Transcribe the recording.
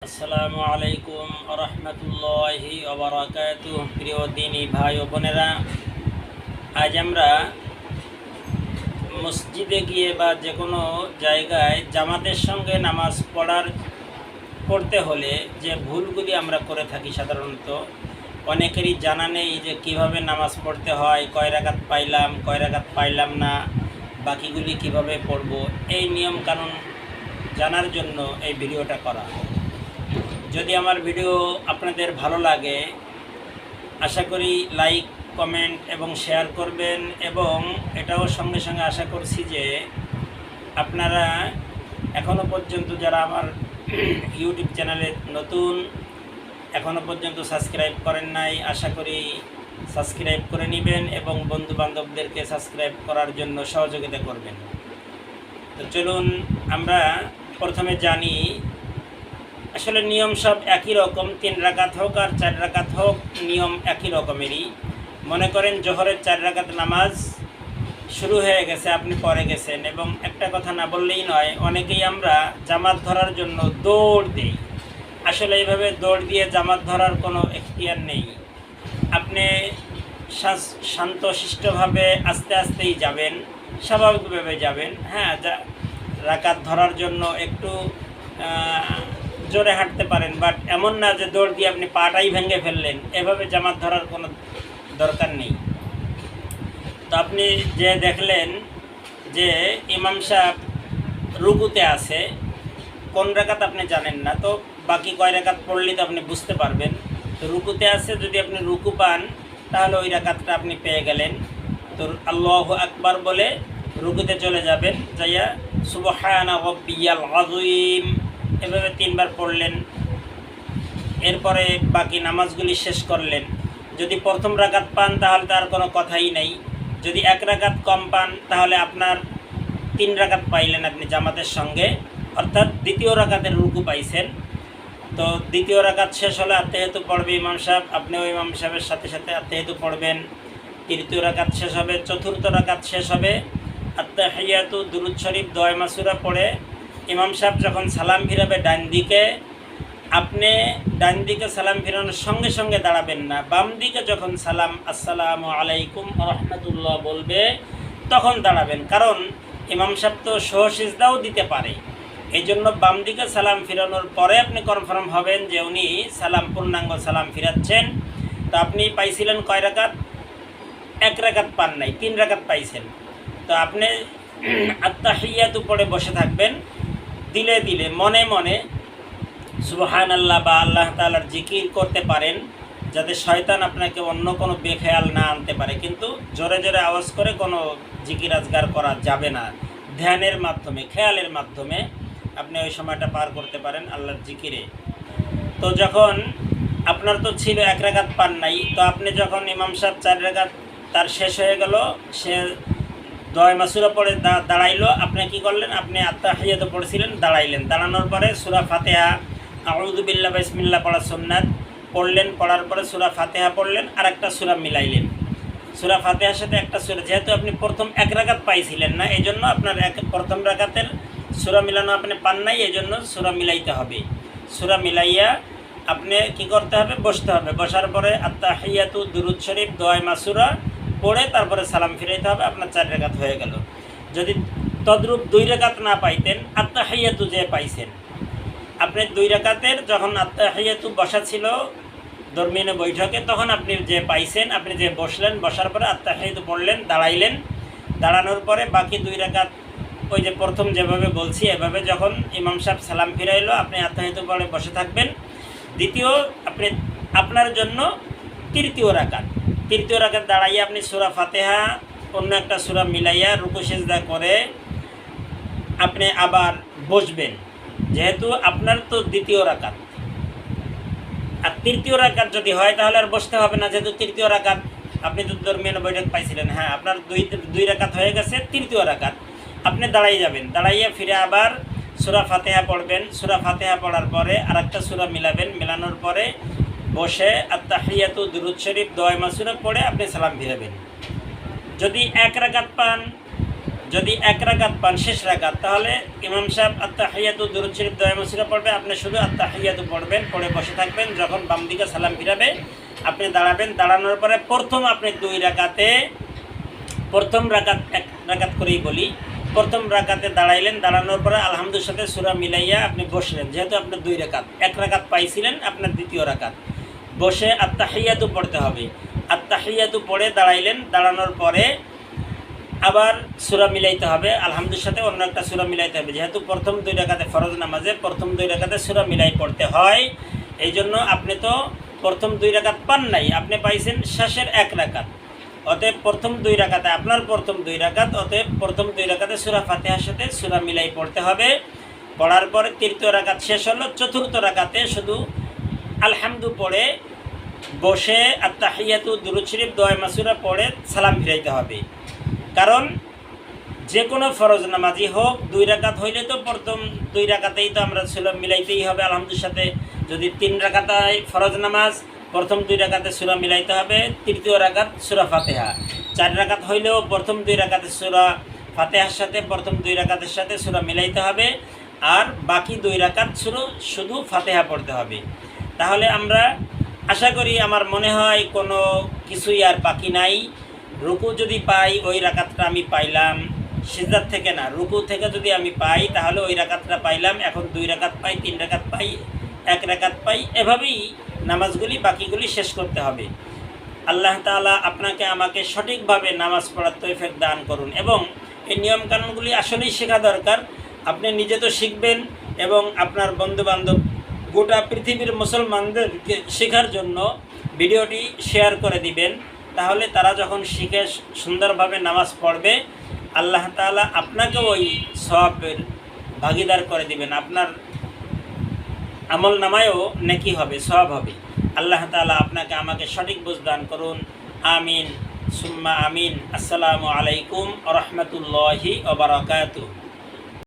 আসসালামু আলাইকুম রহমতুল্লাহি ওবারাকাতুহু। প্রিয় দিনী ভাই ও বোনেরা, আজ আমরা মসজিদে গিয়ে বা যে কোনো জায়গায় জামাতের সঙ্গে নামাজ পড়তে হলে যে ভুলগুলি আমরা করে থাকি সাধারণত অনেকেরই জানা নেই যে কিভাবে নামাজ পড়তে হয়, কয় রাকাত পাইলাম কয় রাকাত পাইলাম না, বাকিগুলি কিভাবে পড়ব, এই নিয়ম কানুন জানার জন্য এই ভিডিওটা করা। যদি আমার ভিডিও আপনাদের ভালো লাগে আশা করি লাইক কমেন্ট এবং শেয়ার করবেন, এবং এটাও সঙ্গে সঙ্গে আশা করছি যে আপনারা এখনও পর্যন্ত যারা আমার ইউটিউব চ্যানেলে নতুন এখনও পর্যন্ত সাবস্ক্রাইব করেন নাই, আশা করি সাবস্ক্রাইব করে নেবেন এবং বন্ধুবান্ধবদেরকে সাবস্ক্রাইব করার জন্য সহযোগিতা করবেন। তো চলুন আমরা প্রথমে জানি, আসলে নিয়ম সব একই রকম, 3 রাকাত হোক আর 4 রাকাত হোক, নিয়ম একই রকমেরই। মনে করেন জোহরের 4 রাকাত নামাজ শুরু হয়ে গেছে, আপনি পরে গেছেন, এবং একটা কথা না বললেই নয়, অনেকেই আমরা জামাত ধরার জন্য দৌড় দিই। আসলে এইভাবে দৌড় দিয়ে জামাত ধরার কোনো এখতিয়ার নেই। আপনি শান্তশিষ্টভাবে আস্তে আস্তেই যাবেন, স্বাভাবিকভাবে যাবেন। হ্যাঁ, রাকাত ধরার জন্য একটু জোরে হাঁটতে পারেন, বাট এমন না যে দৌড় দিয়ে আপনি পাটাই ভেঙে ফেললেন, এভাবে জামাত ধরার কোনো দরকার নেই। তো আপনি যে দেখলেন যে ইমাম সাহেব রুকুতে আছে, কোন রাকাত আপনি জানেন না, তো বাকি কয় রাকাত পড়লে তো আপনি বুঝতে পারবেন। তো রুকুতে আছে, যদি আপনি রুকু পান তাহলে ওই রাকাতটা আপনি পেয়ে গেলেন। তো আল্লাহু আকবার বলে রুকুতে চলে যাবেন, যাইয়া সুবহানা রাব্বিয়াল আযীম এভাবে 3 বার পড়লেন। এরপরে বাকি নামাজগুলি শেষ করলেন। যদি প্রথম রাকাত পান তাহলে তার কোনো কথাই নেই। যদি 1 রাকাত কম পান তাহলে আপনার 3 রাকাত পাইলেন আপনি জামাতের সঙ্গে, অর্থাৎ দ্বিতীয় রাকাতের রুকু পাইছেন। তো দ্বিতীয় রাকাত শেষ হলে আত্তাহিয়াতু পড়বে ইমাম সাহেব, আপনিও ইমাম সাহেবের সাথে সাথে আত্তাহিয়াতু পড়বেন। তৃতীয় রাকাত শেষ হবে, চতুর্থ রাকাত শেষ হবে, আত্তাহিয়াতু দুরূদ শরীফ দোয়া মাসুরা পড়ে ইমাম সাহেব যখন সালাম ফিরাবে ডান দিকে, আপনি ডান দিকে সালাম ফিরানোর সঙ্গে সঙ্গে দাঁড়াবেন না, বাম দিকে যখন সালাম আসসালামু আলাইকুম রহমতুল্লাহ বলবে তখন দাঁড়াবেন। কারণ ইমাম সাহেব তো সহসিজদাও দিতে পারে, এই জন্য বাম দিকে সালাম ফিরানোর পরে আপনি কনফার্ম হবেন যে উনি পূর্ণাঙ্গ সালাম ফিরাচ্ছেন। তো আপনি পাইছিলেন কয় রাকাত? 1 রাকাত পান নাই, 3 রাকাত পাইছেন। তো আপনি আত্তাহিয়াতু পড়ে বসে থাকবেন, দিলে দিলে মনে মনে সুবহানাল্লাহ বা আল্লাহ তাআলার জিকির করতে পারেন, যাতে শয়তান আপনাকে অন্য কোনো বেখেয়াল না আনতে পারে। কিন্তু জোরে জোরে আওয়াজ করে কোনো জিকির আজগার করা যাবে না। ধ্যানের মাধ্যমে, খেয়ালের মাধ্যমে আপনি ওই সময়টা পার করতে পারেন আল্লাহর জিকিরে। তো যখন আপনার তো ছিল 1 রাকাত পান নাই, তো আপনি যখন ইমাম সাহেব 4 রাকাত তার শেষ হয়ে গেল, সে দোয়া মাসুরা পড়ে দাঁড়াইলো, আপনি কি করলেন? আপনি আত্তাহিয়াতু পড়ছিলেন, দাঁড়াইলেন, দাঁড়ানোর পরে সূরা ফাতিহা আউযু বিল্লাহি বিসমিল্লাহ পড়া সুন্নাত পড়লেন, পড়ার পরে সূরা ফাতিহা পড়লেন, আর একটা সূরা মিলাইলেন। সূরা ফাতিহার সাথে একটা সূরা, যেহেতু আপনি প্রথম 1 রাকাত পাইছিলেন না, এই জন্য আপনার প্রথম রাকাতের সূরা মিলানো আপনি পান নাই, এই জন্য সূরা মিলাইতে হবে। সূরা মিলাইয়া আপনি কি করতে হবে? বসতে হবে। বসার পরে আত্তাহিয়াতু দুরূদ শরীফ দোয়া মাসুরা পড়ে তারপরে সালাম ফিরাইতে হবে, আপনার 4 রাকাত হয়ে গেল। যদি তদ্রূপ 2 রাকাত না পাইতেন, আত্তাহিয়াতু যে পাইছেন, আপনি 2 রাকাতের যখন আত্তাহিয়াতু বসা ছিল দরমিয়ানে বৈঠকে, তখন আপনি যে পাইছেন, আপনি যে বসলেন, বসার পরে আত্তাহিয়াতু পড়লেন, দাঁড়াইলেন, দাঁড়ানোর পরে বাকি 2 রাকাত ওই যে প্রথম যেভাবে বলছি এভাবে যখন ইমাম সাহেব সালাম ফিরাইলো, আপনি আত্তাহিয়াতু পড়ে বসে থাকবেন। দ্বিতীয় আপনি আপনার জন্য তৃতীয় রাকাত দাঁড়াইয়া আপনি সূরা ফাতিহা অন্য একটা সূরা মিলাইয়া রুকু সিজদা করে আপনি আবার বসবেন। যেহেতু আপনার তো দ্বিতীয় রাকাত, আর তৃতীয় রাকাত যদি হয় তাহলে আর বসতে হবে না, যেহেতু তৃতীয় রাকাত আপনি তো দরমিয়ানে বৈঠক পাইছিলেন। হ্যাঁ, আপনার 2 রাকাত হয়ে গেছে, তৃতীয় রাকাত আপনি দাঁড়াই যাবেন, দাঁড়াইয়া ফিরে আবার সূরা ফাতিহা পড়বেন। সূরা ফাতিহা পড়ার পরে আর একটা সূরা মিলাবেন, মিলানোর পরে বসে আত্তাহিয়াতু দুরূদ শরীফ দোয়া মাসুরা পড়ে আপনি সালাম ফিরাবেন। যদি 1 রাকাত পান যদি 1 রাকাত পান শেষ রাকাত, তাহলে ইমাম সাহেব আত্তাহিয়াতু দুরূদ শরীফ দোয়া মাসুরা পড়বে, আপনি শুধু আত্তাহিয়াতু পড়বেন, পড়ে বসে থাকবেন। যখন বাম দিকে সালাম ফিরাবে আপনি দাঁড়াবেন, দাঁড়ানোর পরে প্রথম আপনি 2 রাকাতে, প্রথম রাকাত 1 রাকাত করেই বলি, প্রথম রাকাতে দাঁড়াইলেন, দাঁড়ানোর পরে আলহামদুর সাথে সূরা মিলাইয়া আপনি বসলেন। যেহেতু আপনার 2 রাকাত, 1 রাকাত পাইছিলেন, আপনার দ্বিতীয় রাকাত বসে আত্তাহিয়াতু পড়তে হবে। আত্তাহিয়াতু পড়ে দাঁড়াইলেন, দাঁড়ানোর পরে আবার সূরা মিলাইতে হবে, আলহামদুর সাথে অন্য একটা সূরা মিলাইতে হবে। যেহেতু প্রথম 2 রাকাতে ফরজ নামাজে প্রথম 2 রাকাতে সূরা মিলাই পড়তে হয়, এই জন্য আপনি তো প্রথম 2 রাকাত পান নাই, আপনি পাইছেন শেষের 1 রাকাত। অতএব প্রথম 2 রাকাতে আপনার প্রথম 2 রাকাত, অতএব প্রথম 2 রাকাতে সূরা ফাতিহার সাথে সূরা মিলাই পড়তে হবে। পড়ার পরে তৃতীয় রাকাত শেষ হলো, চতুর্থ রাকাতে শুধু আলহামদু পড়ে বসে আত্তাহিয়াতু দুরূদ শরীফ দোয়া মাসুরা পড়ে সালাম ফিরাইতে হবে। কারণ যে কোনো ফরজ নামাজি হোক 2 রাকাত হইলে তো প্রথম 2 রাকাতেই তো আমরা সূরা মিলাইতেই হবে আলহামদুর সাথে। যদি 3 রাকাত হয় ফরজ নামাজ, প্রথম 2 রাকাতে সূরা মিলাইতে হবে, তৃতীয় রাকাত সূরা ফাতিহা। 4 রাকাত হইলেও প্রথম 2 রাকাতে সূরা ফাতিহার সাথে প্রথম 2 রাকাতের সাথে সূরা মিলাইতে হবে, আর বাকি 2 রাকাত শুধু ফাতিহা পড়তে হবে। তাহলে আমরা আশা করি, আমার মনে হয় কোনো কিছুই আর বাকি নাই। রুকু যদি পাই ওই রাকাতটা আমি পাইলাম, সিজদার থেকে না, রুকু থেকে যদি আমি পাই তাহলে ওই রাকাতটা পাইলাম। এখন 2 রাকাত পাই, 3 রাকাত পাই, 1 রাকাত পাই, এভাবেই নামাজগুলি বাকিগুলি শেষ করতে হবে। আল্লাহ তাআলা আপনাকে আমাকে সঠিকভাবে নামাজ পড়ার তৌফিক দান করুন। এবং এই নিয়মকানুনগুলি আসলেই শেখা দরকার। আপনি নিজে তো শিখবেন এবং আপনার বন্ধুবান্ধব গোটা পৃথিবীর মুসলমানদেরকে শেখার জন্য ভিডিওটি শেয়ার করে দিবেন। তাহলে তারা যখন শিখে সুন্দরভাবে নামাজ পড়বে, আল্লাহ তাআলা আপনাকেও ওই সওয়াবের ভাগিদার করে দিবেন। আপনার আমল নামায়ও নেকি হবে, সওয়াব হবে। আল্লাহ তাআলা আপনাকে আমাকে সঠিক বুঝ দান করুন। আমিন সুম্মা আমিন। আসসালামু আলাইকুম ওয়া রাহমাতুল্লাহি ওয়া বারাকাতুহু।